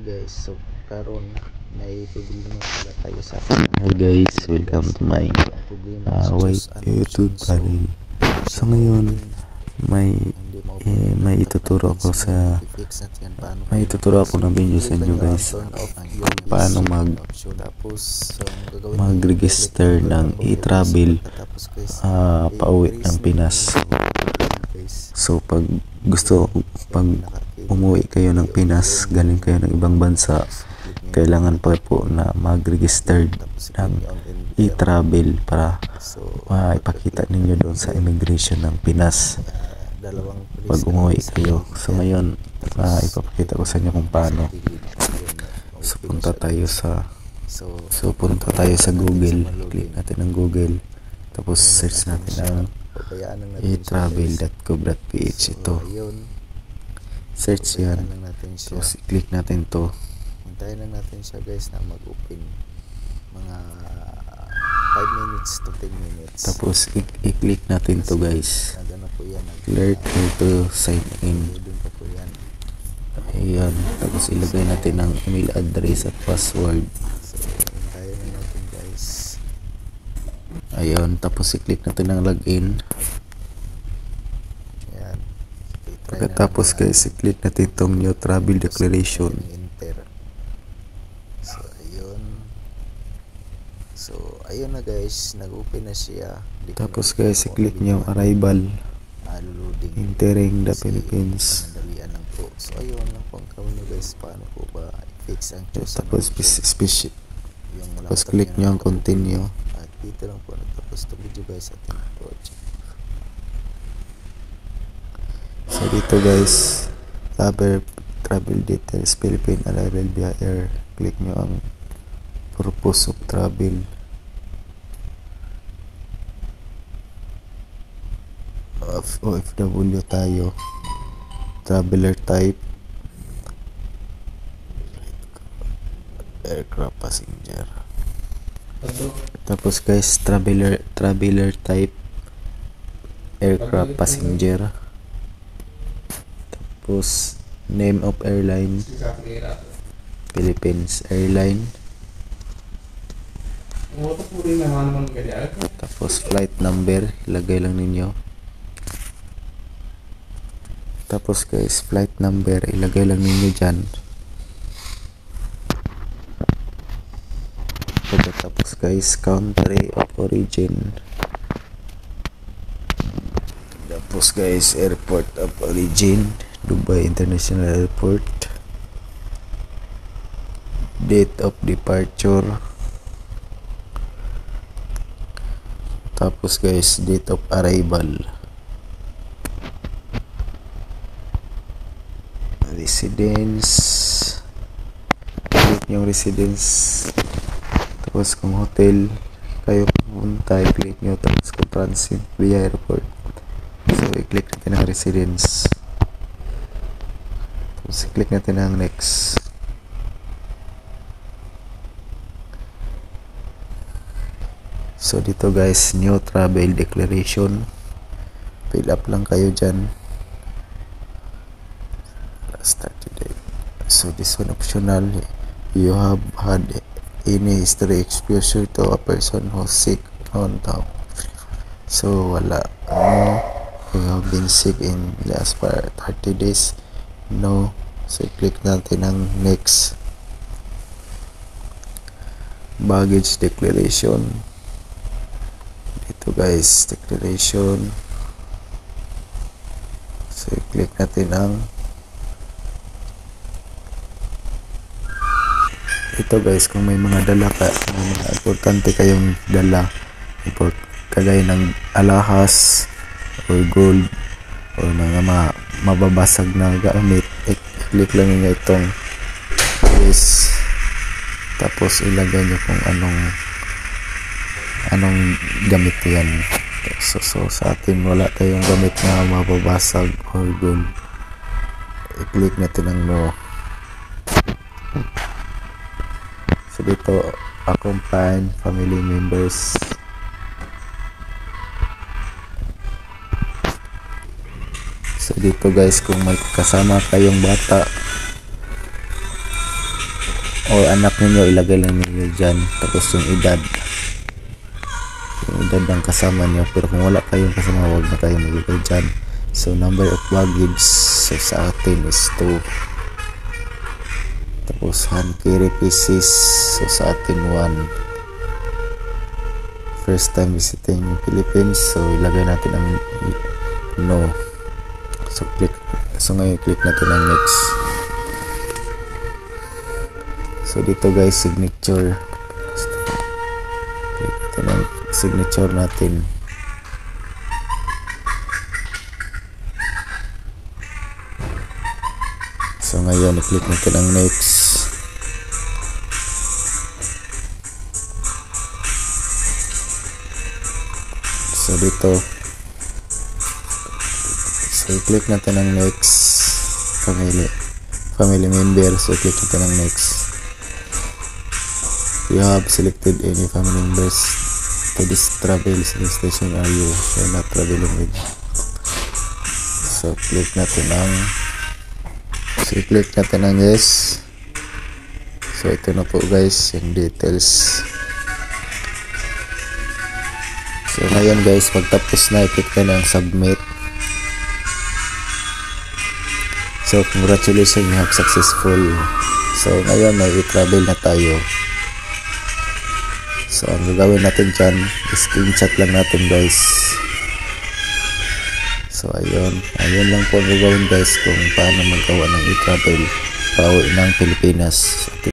guys, so karon may problema pala tayo sa hi guys, welcome to my YouTube channel. So ngayon may ituturo ako ng video sa inyo guys kung paano mag-register ng e-travel pauwi ng Pinas. So pag umuwi kayo ng Pinas, galing kayo ng ibang bansa, kailangan pa po na mag-register ng e-travel para ipakita ninyo doon sa immigration ng Pinas pag umuwi kayo. So ngayon ipapakita ko sa inyo kung paano. So punta tayo sa Google, click natin ang Google, tapos search natin ang e-travel.gov.ph. ito search yan, tapos i-click natin to. Hintayin lang natin siya guys na mag-open mga 5 minutes to 10 minutes. Tapos i-click natin to guys, clear to sign in. Ayan, tapos ilagay natin ang email address at password. Hintayin lang natin guys. Ayun, tapos i-click natin ang login. Pagkatapos guys, i-click natin itong new travel declaration. So ayun na guys, nag-open na siya. Tapos guys, i-click nyo yung arrival, entering the Philippines. So ayun lang po ang gawin nyo guys, paano po ba i-fix ang tapos click nyo ang continue. At dito lang po nagtapos ito video guys, ating project. So dito guys, travel details, Philippine arrival via air. Click nyo ang purpose of travel. OFW tayo. Traveler type, aircraft passenger. Tapos guys, traveler type, aircraft passenger. Tapos name of airline, Philippines Airline. Tapos flight number, ilagay lang ninyo. Tapos guys, flight number, ilagay lang ninyo dyan. Tapos guys, country of origin. Tapos guys, airport of origin, Dubai International Airport. Date of departure. Tapos guys, date of arrival. Residence. Click yung residence. Tapos kung hotel kayo pupunta, i-click nyo. Tapos kung transit via airport, so i-click natin ang residence. Tapos i-click natin ang next. So dito guys, new travel declaration, fill up lang kayo dyan. Start today. So this one optional. You have had any history exposure to a person who's sick on top. So wala. You have been sick in last 30 days. No. So click natin ang next. Baggage declaration. Dito guys, declaration. So click natin ang ito guys, kung may mga dala ka, may mga importante kayong dala, kagaya ng alahas or gold or mga mababasag na gamit, i-click lang niyo itong yes, tapos ilagay niyo kung anong gamit yan. So sa atin wala tayong gamit na mababasag or gold, i-click natin ang no. So dito, accompany family members. So dito guys, kung may kasama kayong bata, o anak ninyo, ilagay lang ninyo dyan. Tapos yung edad ng kasama nyo. Pero kung wala kayong kasama, wag na kayong maglagay dyan. So number of baggage, so sa atin is 2. Tapos hand carry pieces, so sa atin 1. First time visiting Philippines, so ilagay natin ang no. So ngayon click natin ang next. So dito guys, signature, click natin ang signature natin. So ngayon i-click natin ang next. So dito, so i-click natin ang next. Family member, so i-click natin ang next. You have selected any family members to this travel destination. Are you not traveling with? So click natin ang yes. So ito na po guys yung details. So ngayon guys, pagtapos na, i-click na ang submit. So congratulations, you have successful. So ngayon may i-travel na tayo. So ang gagawin natin dyan, screenshot lang natin guys. So ayun lang po ang gagawin guys kung paano magawa ng i-travel pauwi ng Pilipinas.